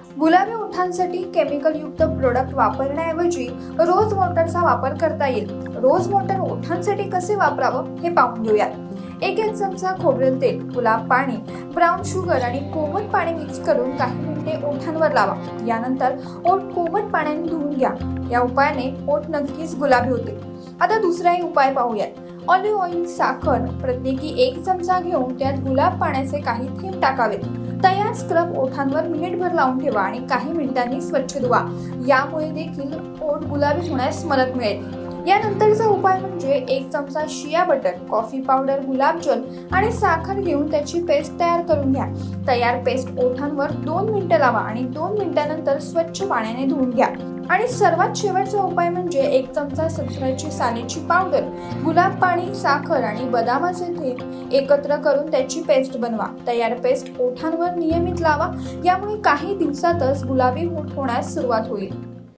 गुलाबी ओठांसाठी केमिकल युक्त प्रोडक्ट वापरण्याऐवजी रोज वॉटरचा वापर करता येईल। रोज वॉटर ओठांसाठी कसे वापरावं हे पाहून घेऊयात। एक चमचा खोबरेल तेल, गुलाब पाणी, ब्राऊन शुगर आणि कोमट पाणी मिक्स करून काही मिनिटे ओठांवर लावा। यानंतर ओठ कोमट पाण्याने धुवून घ्या। या उपायाने ओठ नक्कीच गुलाबी होते। आता दुसरा उपाय पाहूयात। ऑलिव्ह ऑइल, साखर प्रत्येकी 1 चमचा घेऊन त्यात गुलाब पाण्याचे काही थेंब टाकावेत। तयार स्क्रब ओठांवर मिनिटभर लावून ठेवा आणि काही मिनिटांनी स्वच्छ धुवा। यामुळे देखील ओठ गुलाबी होण्यास मदत मिळेल। यानंतरचा उपाय म्हणजे 1 चमचा शिया बटर, कॉफी पावडर, गुलाब जल आणि साखर घेऊन त्याची पेस्ट तयार करून घ्या। तयार पेस्ट ओठांवर 2 मिनिटे लावा आणि 2 मिनिटांनंतर स्वच्छ पाण्याने धुवून घ्या। आणि सर्वात शेवटचा उपाय म्हणजे 1 चमचा संत्र्याची सालीची पावडर, गुलाब पाणी, साखर आणि बदामाचे थेंब एकत्र करून त्याची पेस्ट बनवा। तयार पेस्ट ओठांवर नियमित लावा। यामुळे काही दिवसातच गुलाबी होठ होण्यास सुरुवात होईल।